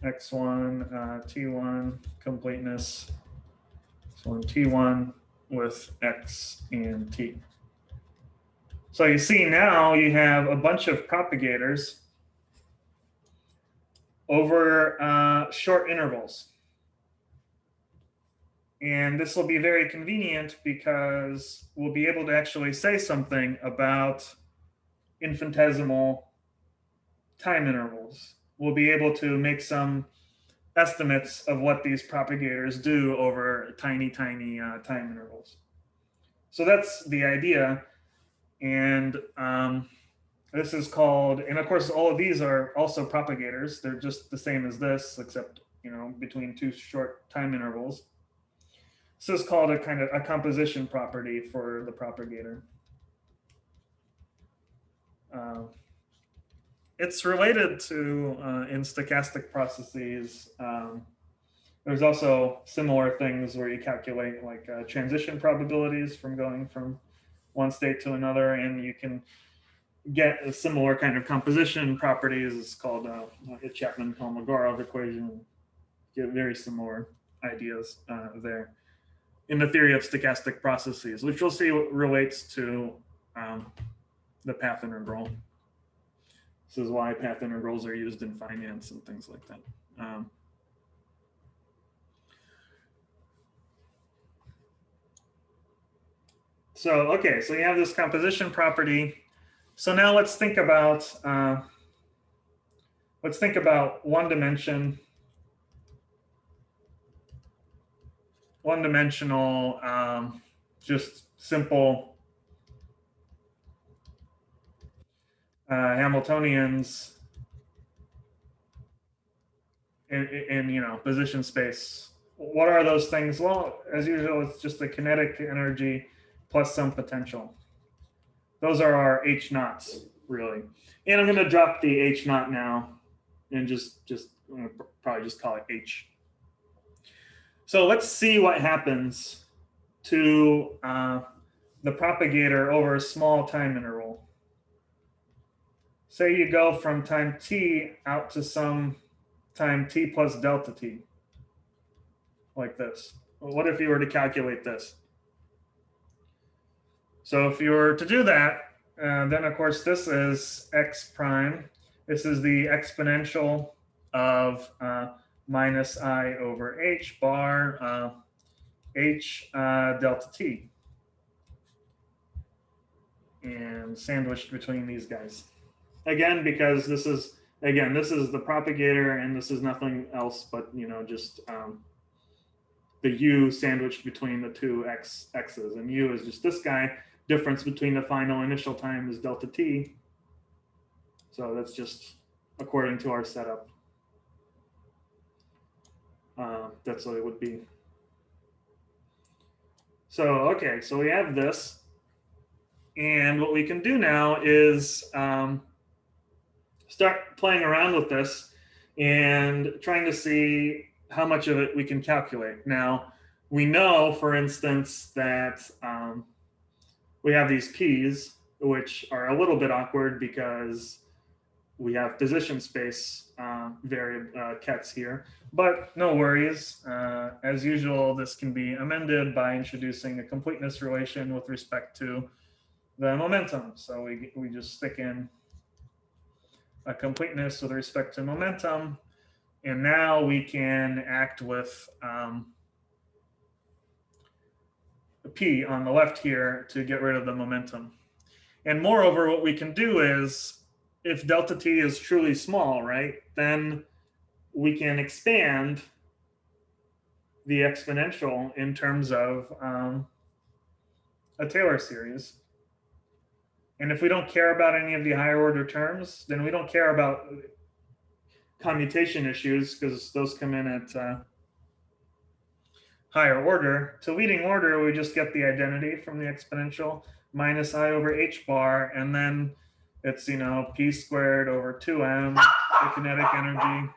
x1, t1, completeness, x1, t1 with x and t. So you see now you have a bunch of propagators over short intervals. And this will be very convenient because we'll be able to actually say something about infinitesimal time intervals. We'll be able to make some estimates of what these propagators do over tiny, tiny time intervals. So that's the idea. And this is called, and of course, all of these are also propagators. They're just the same as this, except, between two short time intervals. This is called a kind of a composition property for the propagator. It's related to in stochastic processes. There's also similar things where you calculate like transition probabilities from going from one state to another, and you can get a similar kind of composition properties. It's called a Chapman-Kolmogorov equation. Get very similar ideas there in the theory of stochastic processes, which we'll see relates to the path integral. This is why path integrals are used in finance and things like that. Okay, so you have this composition property. So now let's think about one-dimensional, just simple Hamiltonians in position space. What are those things? Well, as usual, it's just the kinetic energy plus some potential. Those are our H naughts, really. And I'm going to drop the H naught now and I'm going to probably just call it H. So let's see what happens to the propagator over a small time interval. Say you go from time t out to some time t plus delta t, like this. Well, what if you were to calculate this? So if you were to do that, then of course this is x prime. This is the exponential of minus I over h bar h delta t, and sandwiched between these guys. Again, because this is the propagator, and this is nothing else but just the u sandwiched between the two x's, and u is just this guy. Difference between the final initial time is delta t. So that's just according to our setup. That's what it would be. So okay, so we have this, and what we can do now is start playing around with this and trying to see how much of it we can calculate. Now, we know, for instance, that we have these p's, which are a little bit awkward because we have position space kets here, but no worries. As usual, this can be amended by introducing a completeness relation with respect to the momentum. So we just stick in a completeness with respect to momentum, and now we can act with P on the left here to get rid of the momentum. And moreover, what we can do is, if delta t is truly small, right, then we can expand the exponential in terms of a Taylor series. And if we don't care about any of the higher order terms, then we don't care about commutation issues because those come in at higher order. To leading order, we just get the identity from the exponential minus I over h bar, and then it's, you know, p squared over 2m, the kinetic energy.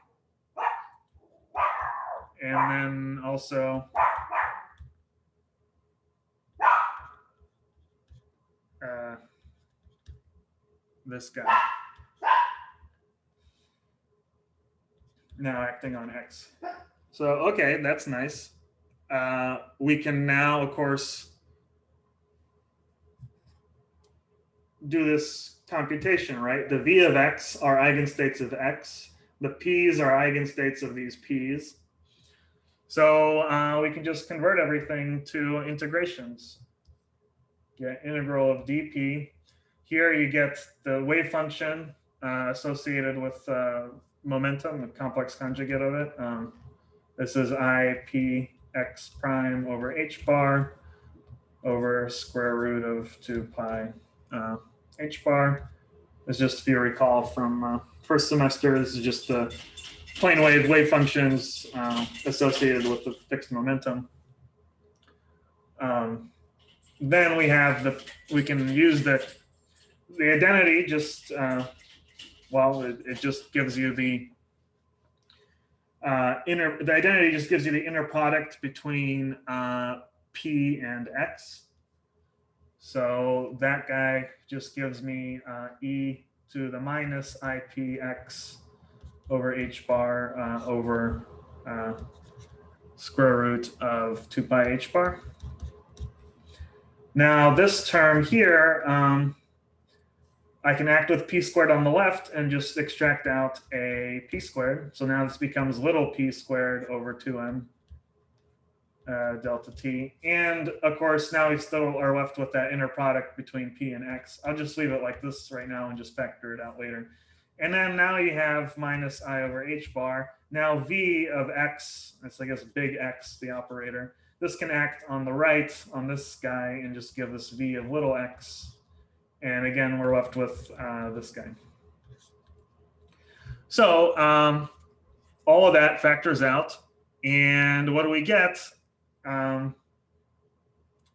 And then also this guy now acting on x. So, okay, that's nice. We can now, of course, do this computation, right? The v of x are eigenstates of x. The p's are eigenstates of these p's. So we can just convert everything to integrations. Get integral of dp. Here you get the wave function associated with momentum, the complex conjugate of it. This is I p x prime over h bar over square root of 2 pi h bar. It's just, if you recall from first semester, this is just the plane wave functions associated with the fixed momentum. Then we have we can use the identity just, well, it just gives you the identity just gives you the inner product between p and x. So that guy just gives me e to the minus ipx over h bar over square root of 2 pi h bar. Now this term here, I can act with p squared on the left and just extract out a p squared. So now this becomes little p squared over 2m delta t. And of course, now we still are left with that inner product between p and x. I'll just leave it like this right now and just factor it out later. And then now you have minus I over h bar. Now v of x, that's I guess big X, the operator. This can act on the right on this guy and just give us v of little x. And again, we're left with this guy. So all of that factors out. And what do we get?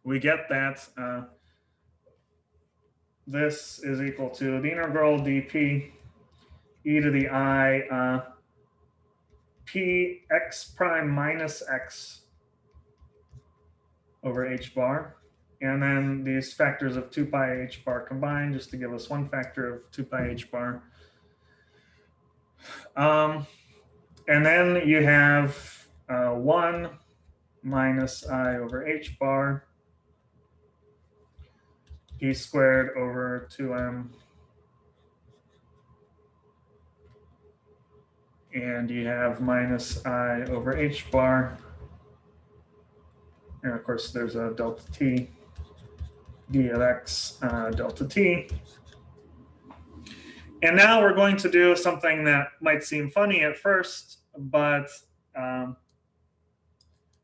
We get that this is equal to the integral dp e to the I p x prime minus x over h bar. And then these factors of 2 pi h bar combined just to give us one factor of 2 pi h bar. And then you have 1 minus I over h bar p squared over 2m. And you have minus I over h bar. And of course, there's a delta t, d of x delta t. And now we're going to do something that might seem funny at first, but what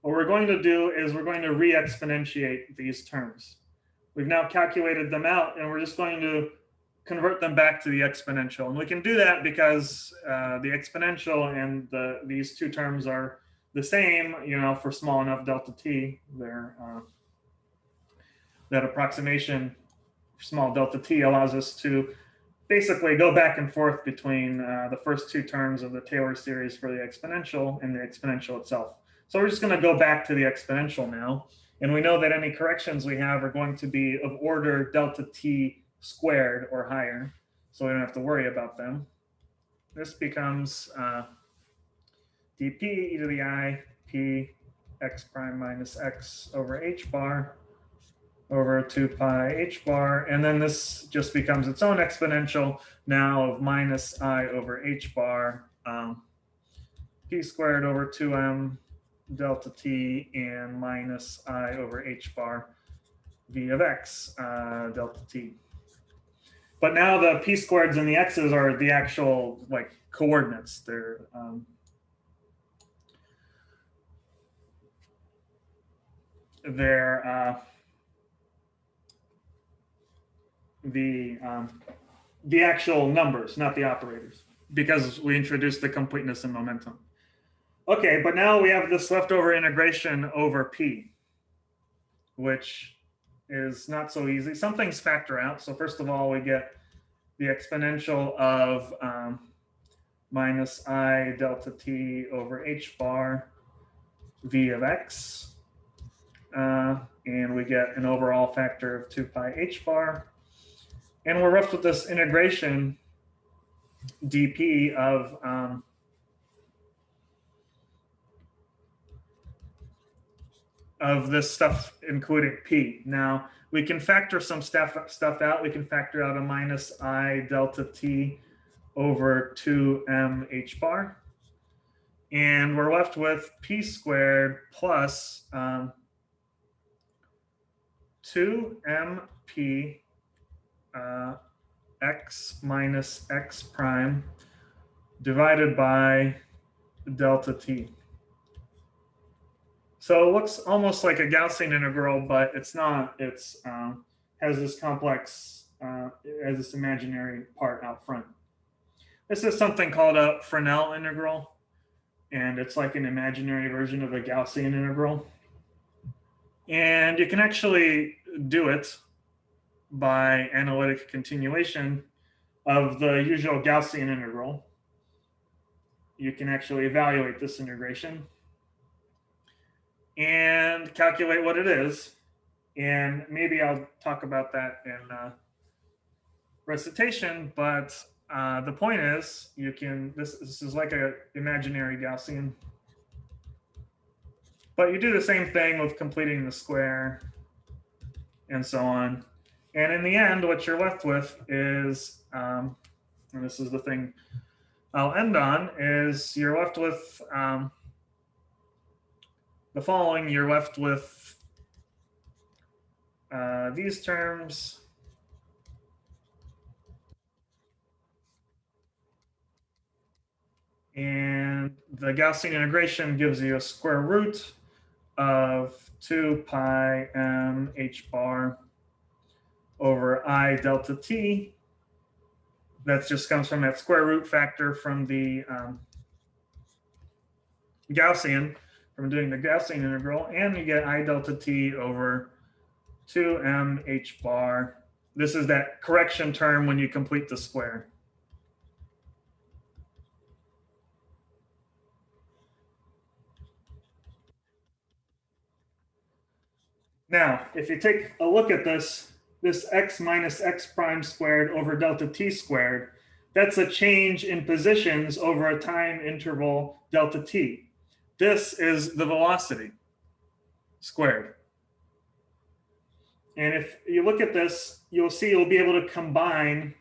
we're going to do is we're going to re-exponentiate these terms. We've now calculated them out, and we're just going to convert them back to the exponential. And we can do that because the exponential and these two terms are the same, you know, for small enough delta t. They're, that approximation for small delta t allows us to basically go back and forth between the first two terms of the Taylor series for the exponential and the exponential itself. So we're just going to go back to the exponential now. And we know that any corrections we have are going to be of order delta t squared or higher. So we don't have to worry about them. This becomes dp e to the I p x prime minus x over h bar over 2 pi h bar. And then this just becomes its own exponential now of minus I over h bar p squared over 2m delta t and minus I over h bar v of x delta t. But now the p squareds and the x's are the actual like coordinates. They're their the actual numbers, not the operators, because we introduced the completeness and momentum. Okay, but now we have this leftover integration over P, which is not so easy. Some things factor out. So first of all, we get the exponential of minus I delta t over h bar v of x. And we get an overall factor of 2 pi h bar. And we're left with this integration dp of this stuff including p. Now, we can factor some stuff out. We can factor out a minus I delta t over 2m h bar. And we're left with p squared plus 2mp x minus x prime divided by delta t. So it looks almost like a Gaussian integral, but it's not. It's has this complex, has this imaginary part out front. This is something called a Fresnel integral, and it's like an imaginary version of a Gaussian integral. And you can actually do it by analytic continuation of the usual Gaussian integral. You can actually evaluate this integration and calculate what it is. And maybe I'll talk about that in recitation, but the point is you can, this is like an imaginary Gaussian. But you do the same thing with completing the square and so on. And in the end, what you're left with is, and this is the thing I'll end on, is you're left with the following. You're left with these terms. And the Gaussian integration gives you a square root of 2 pi m h bar over I delta t. That just comes from that square root factor from the Gaussian, from doing the Gaussian integral. And you get I delta t over 2m h bar. This is that correction term when you complete the square. Now, if you take a look at this x minus x prime squared over delta t squared, that's a change in positions over a time interval delta t. This is the velocity squared. And if you look at this, you'll see you'll be able to combine,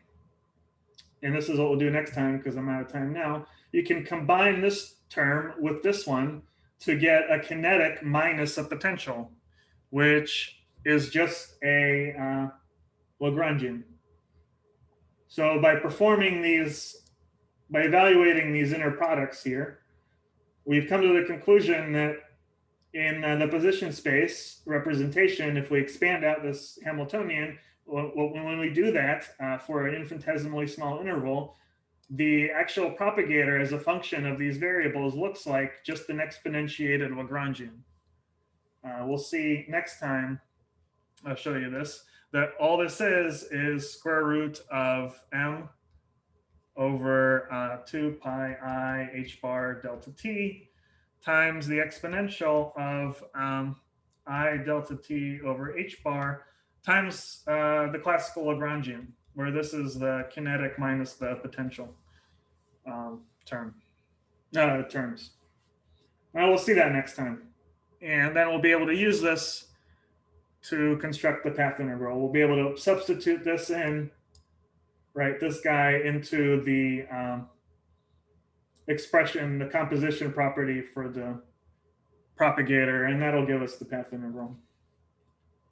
and this is what we'll do next time because I'm out of time now. You can combine this term with this one to get a kinetic minus a potential, which is just a Lagrangian. So by performing these, by evaluating these inner products here, we've come to the conclusion that in the position space representation, if we expand out this Hamiltonian, when we do that for an infinitesimally small interval, the actual propagator as a function of these variables looks like just an exponentiated Lagrangian. We'll see next time, I'll show you this, that all this is square root of m over 2 pi I h bar delta t times the exponential of I delta t over h bar times the classical Lagrangian, where this is the kinetic minus the potential terms. Well, we'll see that next time. And then we'll be able to use this to construct the path integral. We'll be able to substitute this in, right, this guy into the expression, the composition property for the propagator, and that'll give us the path integral.